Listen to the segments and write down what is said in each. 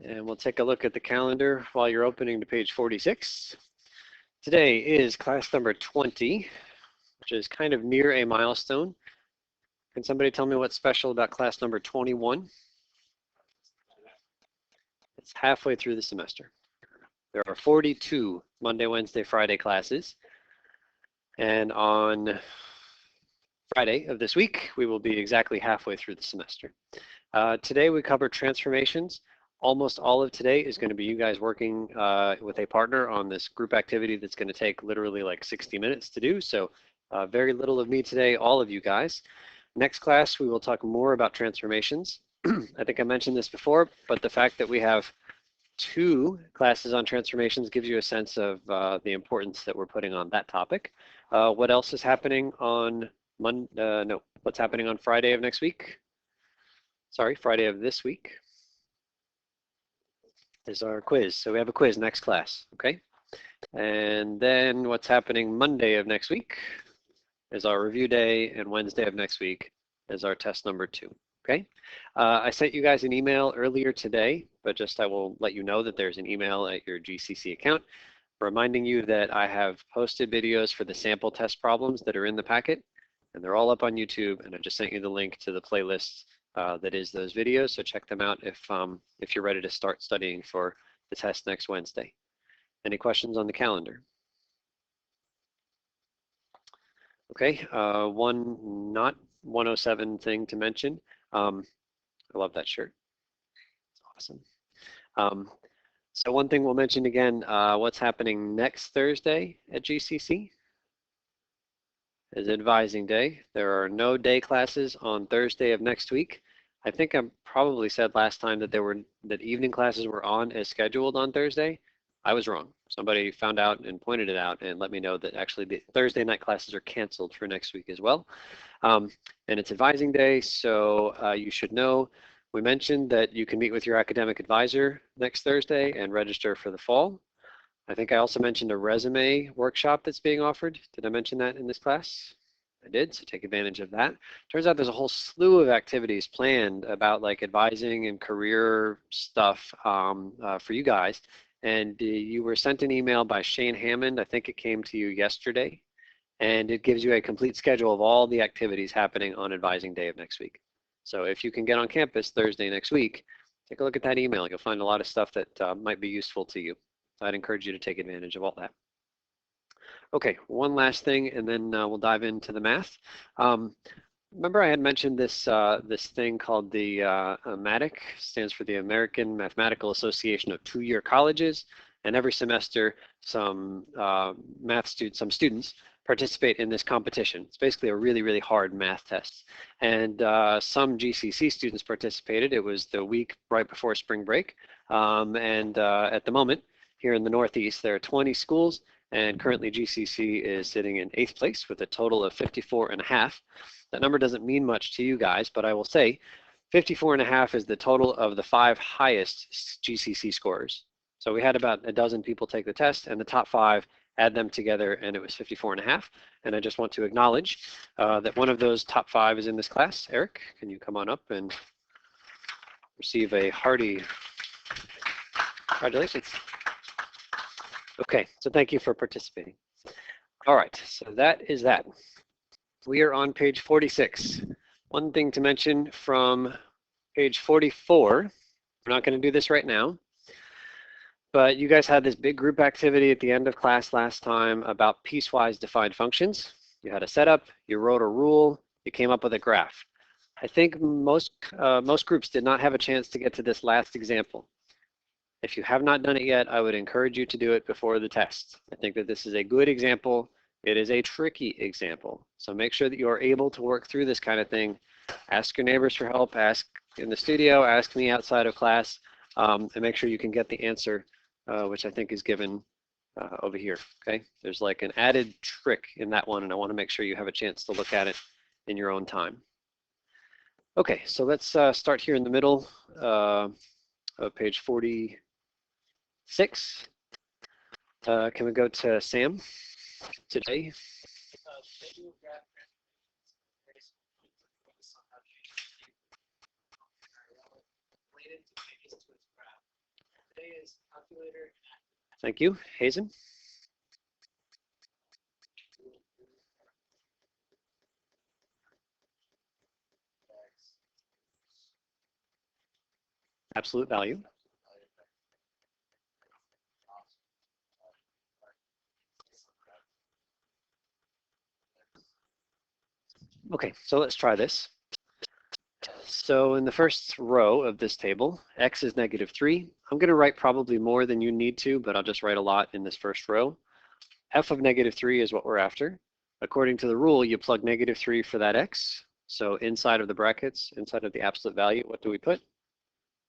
And we'll take a look at the calendar while you're opening to page 46. Today is class number 20, which is kind of near a milestone. Can somebody tell me what's special about class number 21? It's halfway through the semester. There are 42 Monday, Wednesday, Friday classes. And on Friday of this week, we will be exactly halfway through the semester. Today we cover transformations. Almost all of today is going to be you guys working with a partner on this group activity that's going to take literally like 60 minutes to do. So very little of me today, all of you guys. Next class, we will talk more about transformations. I think I mentioned this before, but the fact that we have 2 classes on transformations gives you a sense of the importance that we're putting on that topic. What else is happening on what's happening on Friday of next week? Sorry, Friday of this week is our quiz. So we have a quiz next class, okay? And then what's happening Monday of next week is our review day, and Wednesday of next week is our test number 2, okay? I sent you guys an email earlier today, but just I will let you know that there's an email at your GCC account reminding you that I have posted videos for the sample test problems that are in the packet, and they're all up on YouTube, and I just sent you the link to the playlist that is those videos, so check them out if you're ready to start studying for the test next Wednesday. Any questions on the calendar? Okay, one not 107 thing to mention. I love that shirt. It's awesome. So one thing we'll mention again, what's happening next Thursday at GCC is advising day. There are no day classes on Thursday of next week. I think I probably said last time that evening classes were on as scheduled on Thursday. I was wrong. Somebody found out and pointed it out and let me know that actually the Thursday night classes are canceled for next week as well. And it's advising day, so you should know. We mentioned that you can meet with your academic advisor next Thursday and register for the fall. I think I also mentioned a resume workshop that's being offered. Did I mention that in this class? I did, so take advantage of that. Turns out there's a whole slew of activities planned about like advising and career stuff for you guys. And you were sent an email by Shane Hammond. I think it came to you yesterday. And it gives you a complete schedule of all the activities happening on advising day of next week. So if you can get on campus Thursday next week, take a look at that email. You'll find a lot of stuff that might be useful to you. So I'd encourage you to take advantage of all that. Okay, one last thing, and then we'll dive into the math. Remember I had mentioned this this thing called the MATIC, stands for the American Mathematical Association of Two-Year Colleges, and every semester some students participate in this competition. It's basically a really, really hard math test. And some GCC students participated. It was the week right before spring break. At the moment, here in the Northeast, there are 20 schools, and currently GCC is sitting in 8th place with a total of 54.5. That number doesn't mean much to you guys, but I will say 54.5 is the total of the 5 highest GCC scorers. So we had about a dozen people take the test, and the top 5, add them together, and it was 54.5. And I just want to acknowledge that one of those top 5 is in this class. Eric, can you come on up and receive a hearty congratulations. Okay, so thank you for participating. All right, so that is that. We are on page 46. One thing to mention from page 44, we're not going to do this right now, but you guys had this big group activity at the end of class last time about piecewise defined functions. You had a setup, you wrote a rule, you came up with a graph. I think most groups did not have a chance to get to this last example. If you have not done it yet, I would encourage you to do it before the test. I think that this is a good example. It is a tricky example. So make sure that you are able to work through this kind of thing. Ask your neighbors for help, ask in the studio, ask me outside of class, and make sure you can get the answer, which I think is given over here, okay? There's like an added trick in that one, and I want to make sure you have a chance to look at it in your own time. Okay, so let's start here in the middle of page 46. Can we go to Sam today? Thank you. Hazen? Absolute value. Okay, so let's try this. So in the first row of this table, x is -3. I'm going to write probably more than you need to, but I'll just write a lot in this first row. F of -3 is what we're after. According to the rule, you plug -3 for that x. So inside of the brackets, inside of the absolute value, what do we put?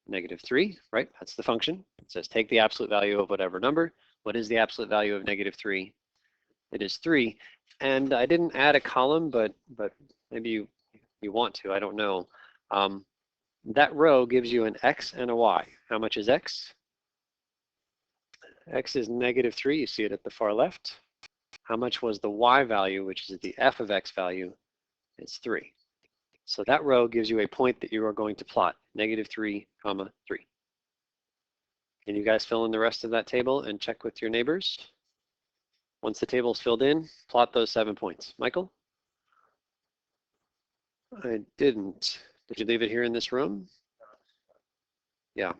-3, right? That's the function. It says take the absolute value of whatever number. What is the absolute value of -3? It is 3. And I didn't add a column, but maybe you want to, I don't know. That row gives you an x and a y. How much is x? X is -3, you see it at the far left. How much was the y value, which is the f of x value? It's 3. So that row gives you a point that you are going to plot, -3, 3. Can you guys fill in the rest of that table and check with your neighbors? Once the table is filled in, plot those 7 points. Michael? I didn't. Did you leave it here in this room? Yeah.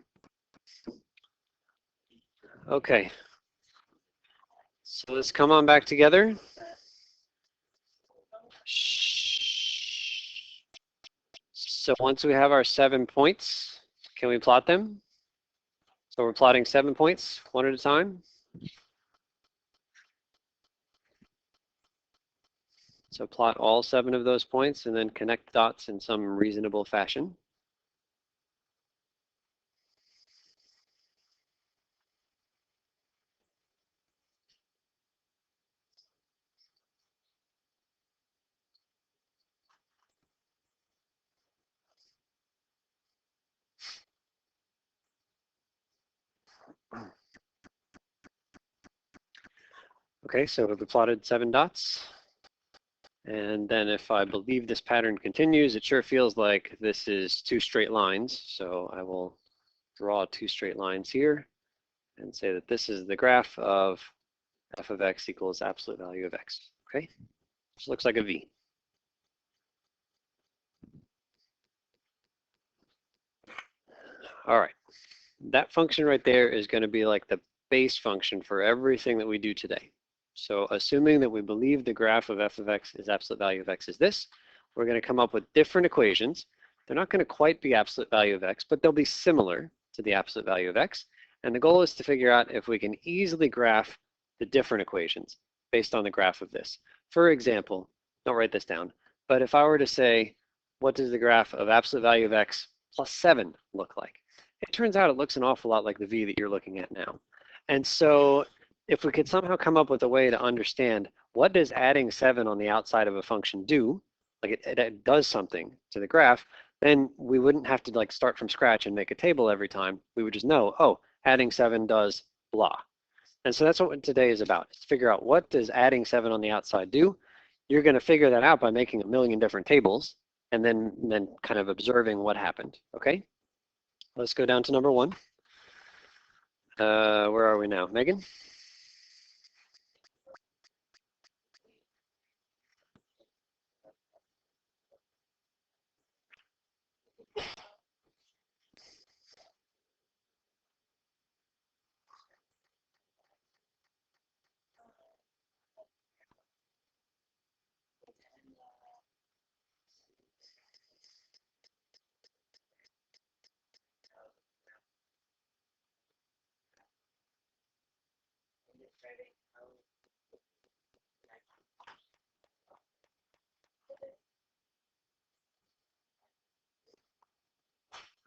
Okay. So let's come on back together. So once we have our 7 points, can we plot them? So we're plotting 7 points, one at a time. So plot all 7 of those points and then connect dots in some reasonable fashion. Okay, so we plotted 7 dots. And then if I believe this pattern continues, it sure feels like this is 2 straight lines. So I will draw 2 straight lines here and say that this is the graph of f of x equals absolute value of x. Okay, which looks like a V. All right, that function right there is going to be like the base function for everything that we do today. So assuming that we believe the graph of f of x is absolute value of x is this, we're going to come up with different equations. They're not going to quite be absolute value of x, but they'll be similar to the absolute value of x. And the goal is to figure out if we can easily graph the different equations based on the graph of this. For example, don't write this down, but if I were to say, what does the graph of absolute value of x plus 7 look like? It turns out it looks an awful lot like the V that you're looking at now. And so if we could somehow come up with a way to understand what does adding 7 on the outside of a function do, like it does something to the graph, then we wouldn't have to like start from scratch and make a table every time. We would just know, oh, adding 7 does blah. And so that's what today is about, is to figure out what does adding 7 on the outside do. You're going to figure that out by making a million different tables and then kind of observing what happened, okay? Let's go down to number 1. Where are we now? Megan?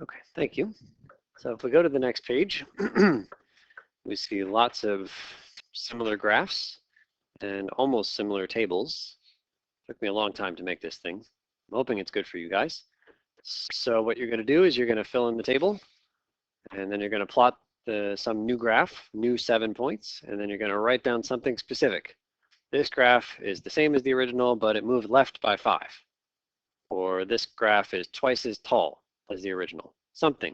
Okay, thank you. So if we go to the next page, we see lots of similar graphs and almost similar tables. Took me a long time to make this thing. I'm hoping it's good for you guys. So what you're going to do is you're going to fill in the table, and then you're going to plot some new graph, new 7 points, and then you're going to write down something specific. This graph is the same as the original, but it moved left by 5. Or this graph is twice as tall as the original. Something.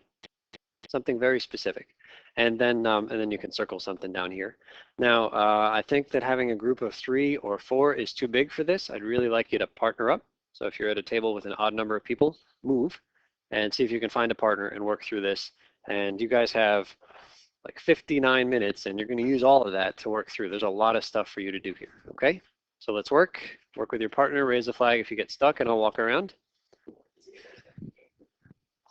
something very specific. And then you can circle something down here. Now, I think that having a group of 3 or 4 is too big for this. I'd really like you to partner up. So if you're at a table with an odd number of people, move and see if you can find a partner and work through this. And you guys have like 59 minutes and you're going to use all of that to work through. There's a lot of stuff for you to do here, okay? So let's work with your partner, raise the flag if you get stuck, and I'll walk around.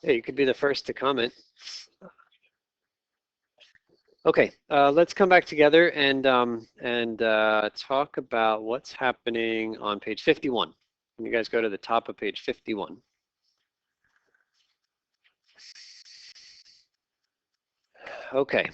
Yeah, you could be the first to comment. Okay, let's come back together and talk about what's happening on page 51. Can you guys go to the top of page 51? Okay,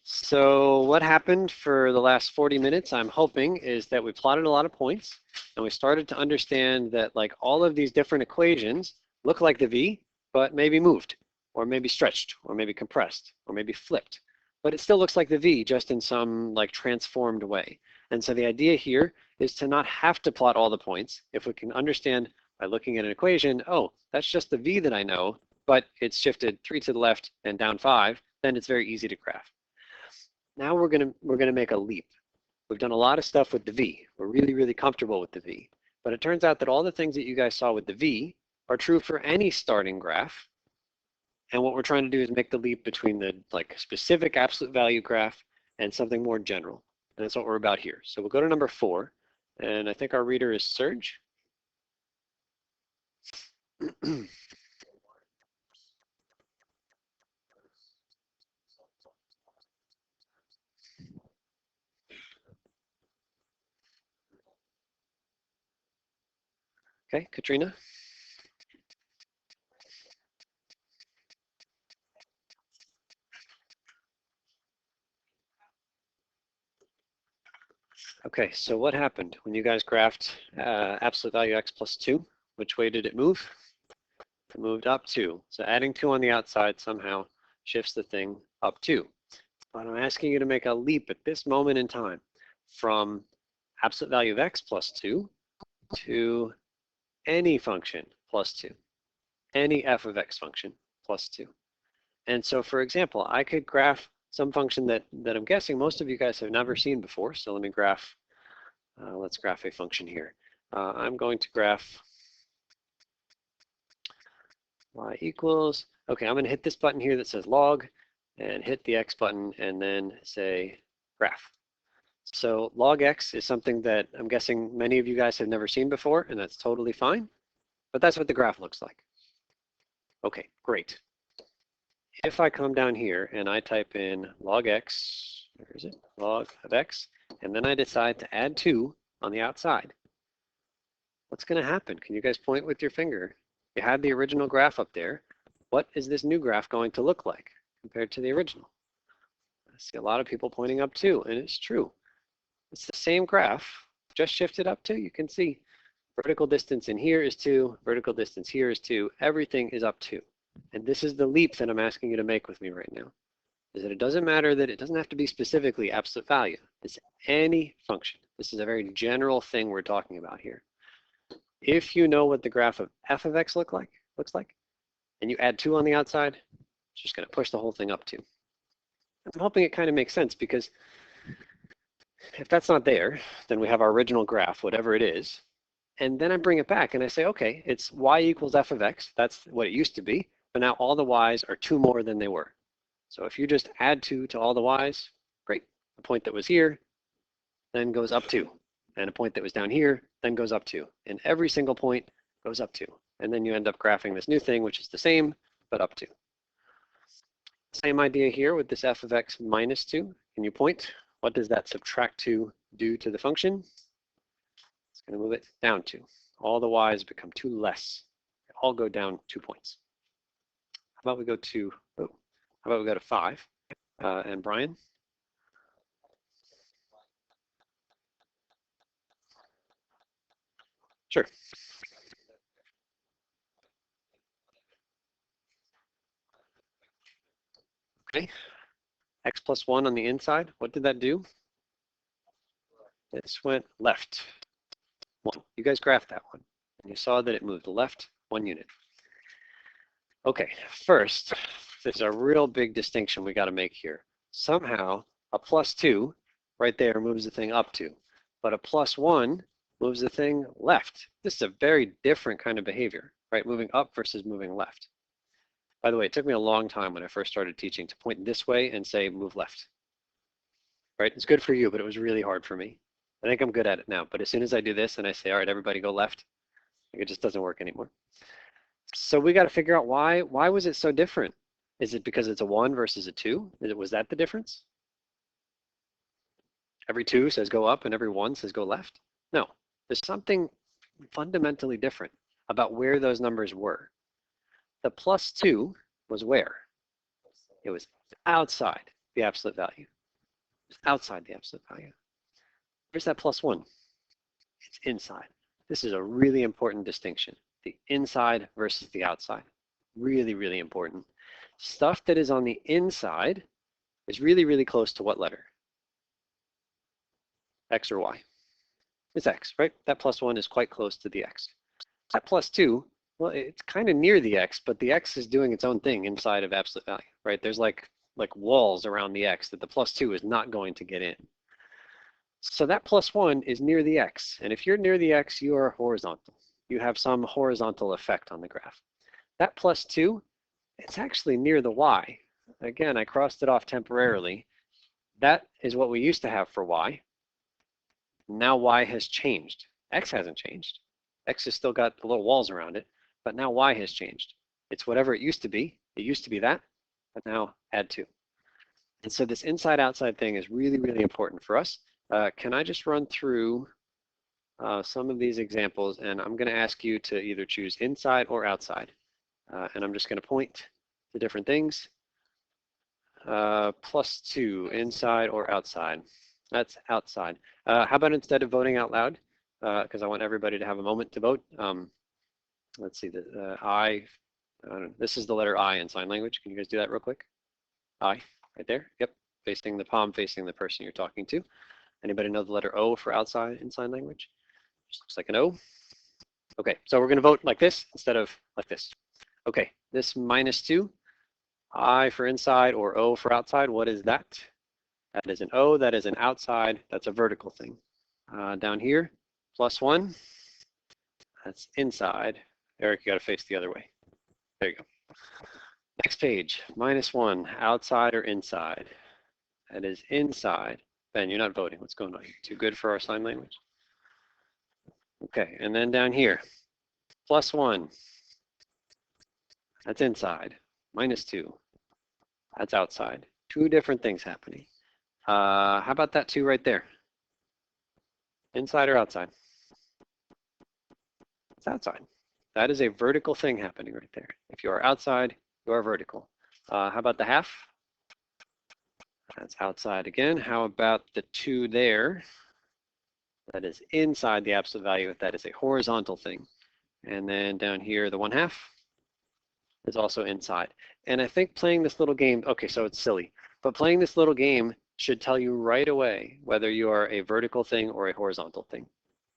so what happened for the last 40 minutes, I'm hoping, is that we plotted a lot of points and we started to understand that like all of these different equations look like the V, but maybe moved, or maybe stretched, or maybe compressed, or maybe flipped. But it still looks like the V, just in some like transformed way. And so the idea here is to not have to plot all the points. If we can understand by looking at an equation, oh, that's just the V that I know, but it's shifted 3 to the left and down 5, then it's very easy to graph. Now we're gonna make a leap. We've done a lot of stuff with the V. We're really, really comfortable with the V. But it turns out that all the things that you guys saw with the V are true for any starting graph. And what we're trying to do is make the leap between the like specific absolute value graph and something more general. And that's what we're about here. So we'll go to number 4. And I think our reader is Serge. Okay, Katrina. Okay, so what happened when you guys graphed absolute value x plus 2? Which way did it move? It moved up 2. So adding 2 on the outside somehow shifts the thing up 2. But I'm asking you to make a leap at this moment in time from absolute value of x plus 2 to any function plus 2, any f of x function plus 2. And so, for example, I could graph some function that I'm guessing most of you guys have never seen before. So let me graph, let's graph a function here. I'm going to graph y equals, okay, I'm going to hit this button here that says log and hit the x button and then say graph. So log x is something that I'm guessing many of you guys have never seen before, and that's totally fine. But that's what the graph looks like. Okay, great. If I come down here and I type in log x, where is it? Log of x, and then I decide to add 2 on the outside, what's going to happen? Can you guys point with your finger? You had the original graph up there. What is this new graph going to look like compared to the original? I see a lot of people pointing up 2, and it's true. It's the same graph, just shifted up 2. You can see vertical distance in here is 2, vertical distance here is 2. Everything is up 2. And this is the leap that I'm asking you to make with me right now, is that it doesn't matter that it doesn't have to be specifically absolute value. It's any function. This is a very general thing we're talking about here. If you know what the graph of f of x looks like, and you add 2 on the outside, it's just going to push the whole thing up 2. I'm hoping it kind of makes sense, because if that's not there, then we have our original graph, whatever it is, and then I bring it back and I say, okay, it's y equals f of x. That's what it used to be, but now all the y's are 2 more than they were. So if you just add 2 to all the y's, great. The point that was here then goes up 2, and a point that was down here then goes up 2, and every single point goes up 2. And then you end up graphing this new thing, which is the same, but up 2. Same idea here with this f of x minus 2. Can you point? What does that subtract 2 do to the function? It's going to move it down 2. All the y's become 2 less. They all go down 2 points. How about we go to, how about we go to 5? And Brian? Sure. Okay. X plus 1 on the inside. What did that do? This went left 1. You guys graphed that one, and you saw that it moved left 1 unit. Okay, first, there's a real big distinction we got to make here. Somehow, a +2 right there moves the thing up 2, but a +1 moves the thing left. This is a very different kind of behavior, right? Moving up versus moving left. By the way, it took me a long time when I first started teaching to point this way and say move left. Right? It's good for you, but it was really hard for me. I think I'm good at it now, but as soon as I do this and I say, all right, everybody go left, it just doesn't work anymore. So we got to figure out why was it so different? Is it because it's a 1 versus a 2? Was that the difference? Every 2 says go up and every 1 says go left? No, there's something fundamentally different about where those numbers were. The +2 was where? It was outside the absolute value. It was outside the absolute value. Where's that +1? It's inside. This is a really important distinction. The inside versus the outside. Really, really important. Stuff that is on the inside is really, really close to what letter? X or Y? It's X, right? That +1 is quite close to the X. That +2, well, it's kind of near the X, but the X is doing its own thing inside of absolute value, right? There's like walls around the X that the +2 is not going to get in. So that +1 is near the X. And if you're near the X, you are horizontal. You have some horizontal effect on the graph. That +2, it's actually near the Y. Again, I crossed it off temporarily. That is what we used to have for Y. Now Y has changed. X hasn't changed. X has still got the little walls around it, but now Y has changed. It's whatever it used to be. It used to be that, but now add 2. And so this inside-outside thing is really, really important for us. Can I just run through some of these examples, and I'm going to ask you to either choose inside or outside. And I'm just going to point to different things. +2, inside or outside? That's outside. How about instead of voting out loud, because I want everybody to have a moment to vote. Let's see, I don't know, this is the letter I in sign language. Can you guys do that real quick? I, right there. Yep, facing the palm, facing the person you're talking to. Anybody know the letter O for outside in sign language? Just looks like an O. Okay, so we're going to vote like this instead of like this. Okay, this -2, I for inside or O for outside, what is that? That is an O, that is an outside, that's a vertical thing. Down here, +1, that's inside. Eric, you got to face the other way. There you go. Next page, -1, outside or inside? That is inside. Ben, you're not voting. What's going on? Too good for our sign language? Okay, and then down here, +1, that's inside. -2, that's outside. Two different things happening. How about that 2 right there? Inside or outside? It's outside. That is a vertical thing happening right there. If you are outside, you are vertical. How about the half? That's outside again. How about the 2 there? That is inside the absolute value. That is a horizontal thing. And then down here, the 1/2 is also inside. And I think playing this little game, okay, so it's silly, but playing this little game should tell you right away whether you are a vertical thing or a horizontal thing.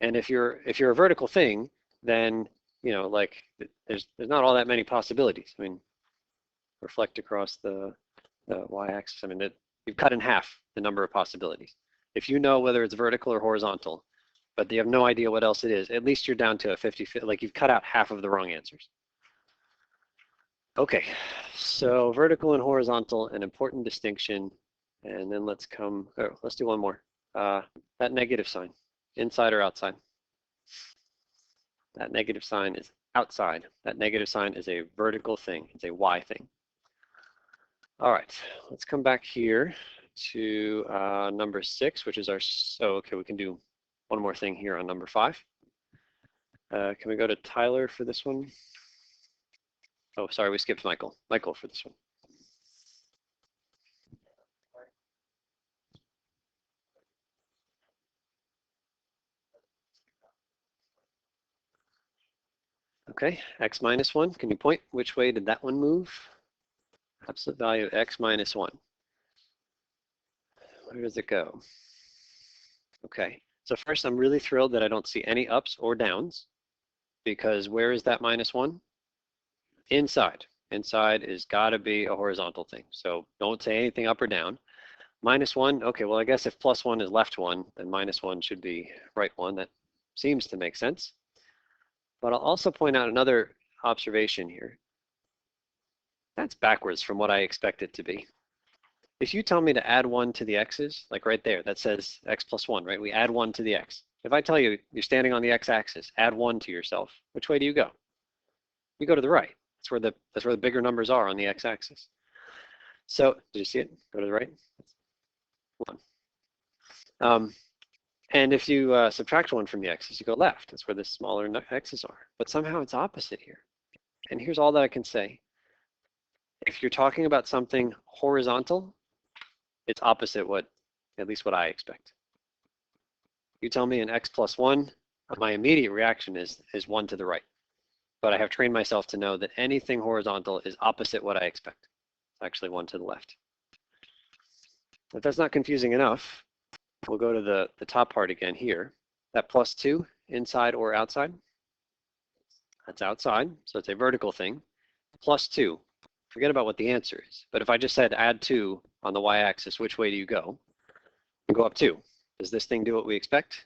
And if you're a vertical thing, then like there's not all that many possibilities. I mean, reflect across the y-axis. I mean, you've cut in half the number of possibilities. If you know whether it's vertical or horizontal, but you have no idea what else it is, at least you're down to a 50-50, like you've cut out half of the wrong answers. Okay, so vertical and horizontal, an important distinction. And then let's do one more. That negative sign, inside or outside? That negative sign is outside. That negative sign is a vertical thing. It's a Y thing. All right, let's come back here to number 6, which is our, okay, we can do one more thing here on number 5. Can we go to Tyler for this one? Oh, sorry, we skipped Michael. Michael for this one. Okay, x minus 1. Can you point? Which way did that one move? Absolute value x minus 1. Where does it go? Okay, so first I'm really thrilled that I don't see any ups or downs, because where is that -1? Inside. inside is got to be a horizontal thing. So don't say anything up or down. -1, okay, well, I guess if +1 is left 1, then -1 should be right 1. That seems to make sense. But I'll also point out another observation here. That's backwards from what I expect it to be. If you tell me to add 1 to the x's, like right there, that says x + 1, right? We add 1 to the x. If I tell you you're standing on the x-axis, add 1 to yourself, which way do you go? You go to the right. That's where the bigger numbers are on the x-axis. So, did you see it? Go to the right. 1. And if you subtract 1 from the x's, you go left. That's where the smaller x's are. But somehow it's opposite here. And here's all that I can say. If you're talking about something horizontal, it's opposite at least what I expect. You tell me an x + 1, my immediate reaction is 1 to the right. But I have trained myself to know that anything horizontal is opposite what I expect. It's actually 1 to the left. If that's not confusing enough, we'll go to the top part again here. That +2, inside or outside? That's outside, so it's a vertical thing. +2, forget about what the answer is. But if I just said add 2 on the y-axis, which way do you go? You go up 2. Does this thing do what we expect?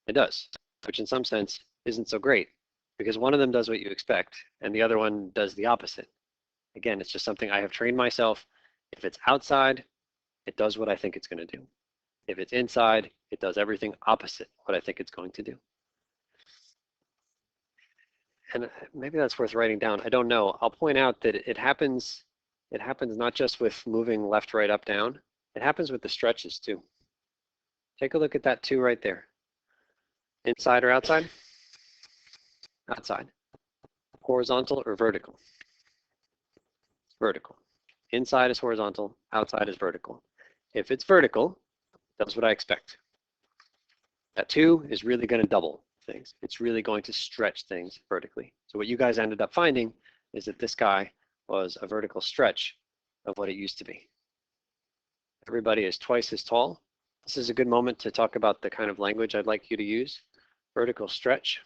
It does, which in some sense isn't so great, because one of them does what you expect, and the other one does the opposite. Again, it's just something I have trained myself. If it's outside, it does what I think it's going to do. If it's inside, it does everything opposite what I think it's going to do. And maybe that's worth writing down. I don't know. I'll point out that it happens not just with moving left, right, up, down. It happens with the stretches too. Take a look at that 2 right there. Inside or outside? Outside. Horizontal or vertical? Vertical. Inside is horizontal, outside is vertical. If it's vertical, that's what I expect. That 2 is really going to double things. It's really going to stretch things vertically. So what you guys ended up finding is that this guy was a vertical stretch of what it used to be. Everybody is twice as tall. This is a good moment to talk about the kind of language I'd like you to use. Vertical stretch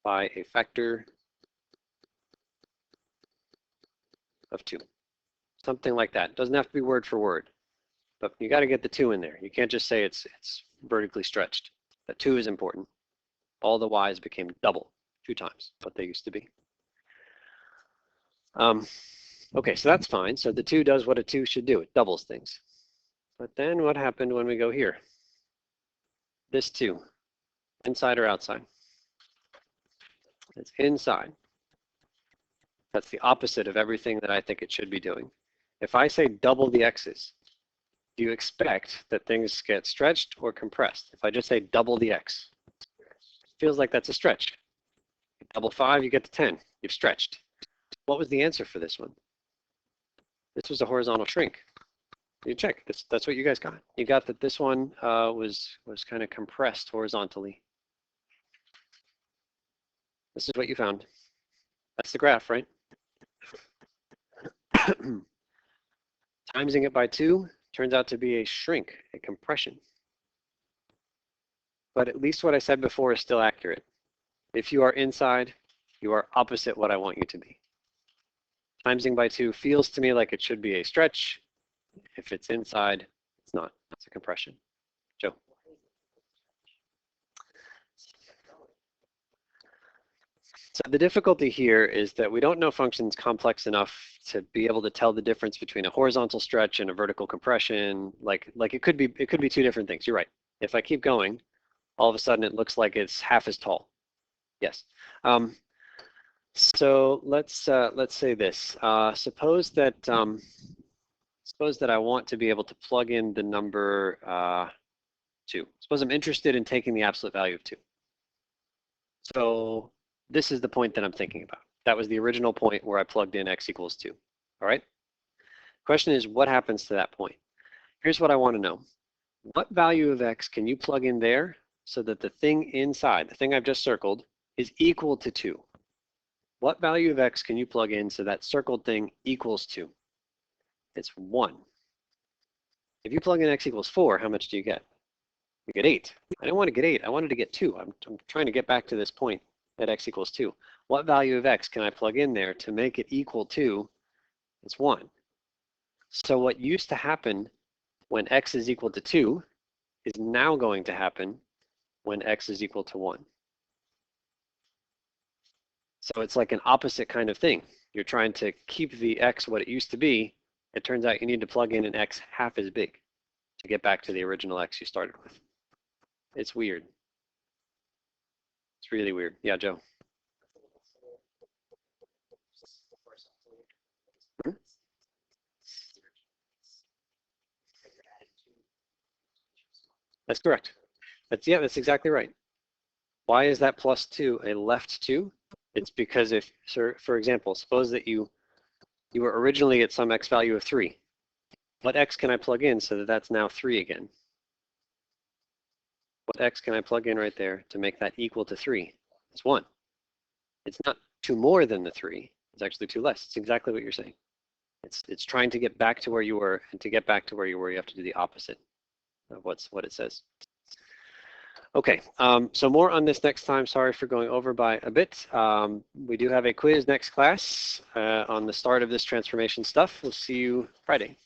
by a factor of 2. Something like that. It doesn't have to be word for word, but you got to get the 2 in there. You can't just say it's vertically stretched. That 2 is important. All the y's became double, 2 times what they used to be. Okay, so that's fine. So the 2 does what a 2 should do. It doubles things. But then what happened when we go here? This 2, inside or outside? It's inside. That's the opposite of everything that I think it should be doing. If I say double the x's, do you expect that things get stretched or compressed? If I just say double the x, it feels like that's a stretch. Double 5, you get to 10. You've stretched. What was the answer for this one? This was a horizontal shrink. You check. That's what you guys got. You got that this one was kind of compressed horizontally. This is what you found. That's the graph, right? Timesing it by 2 turns out to be a shrink, a compression. But at least what I said before is still accurate. If you are inside, you are opposite what I want you to be. Timesing by 2 feels to me like it should be a stretch. If it's inside, it's not. It's a compression. Joe. So the difficulty here is that we don't know functions complex enough to be able to tell the difference between a horizontal stretch and a vertical compression. Like it could be 2 different things. You're right. If I keep going, all of a sudden it looks like it's half as tall. Yes. So let's say this. Suppose that I want to be able to plug in the number 2. Suppose I'm interested in taking the absolute value of 2. So this is the point that I'm thinking about. That was the original point where I plugged in x = 2. All right? Question is, what happens to that point? Here's what I want to know. What value of x can you plug in there so that the thing inside, the thing I've just circled, is equal to 2? What value of x can you plug in so that circled thing equals 2? It's 1. If you plug in x = 4, how much do you get? You get 8. I didn't want to get 8. I wanted to get 2. I'm trying to get back to this point at x equals 2. What value of x can I plug in there to make it equal to, it's 1. So what used to happen when x is equal to 2 is now going to happen when x is equal to 1. So it's like an opposite kind of thing. You're trying to keep the x what it used to be. It turns out you need to plug in an x half as big to get back to the original x you started with. It's weird. It's really weird. Yeah, Joe. Hmm? That's correct. That's exactly right. Why is that plus 2 a left 2? It's because if, for example, suppose that you were originally at some x value of 3. What x can I plug in so that that's now 3 again? What x can I plug in right there to make that equal to 3? It's 1. It's not 2 more than the 3. It's actually 2 less. It's exactly what you're saying. It's trying to get back to where you were, and to get back to where you were, you have to do the opposite of what it says. Okay, so more on this next time. Sorry for going over by a bit. We do have a quiz next class on the start of this transformation stuff. We'll see you Friday.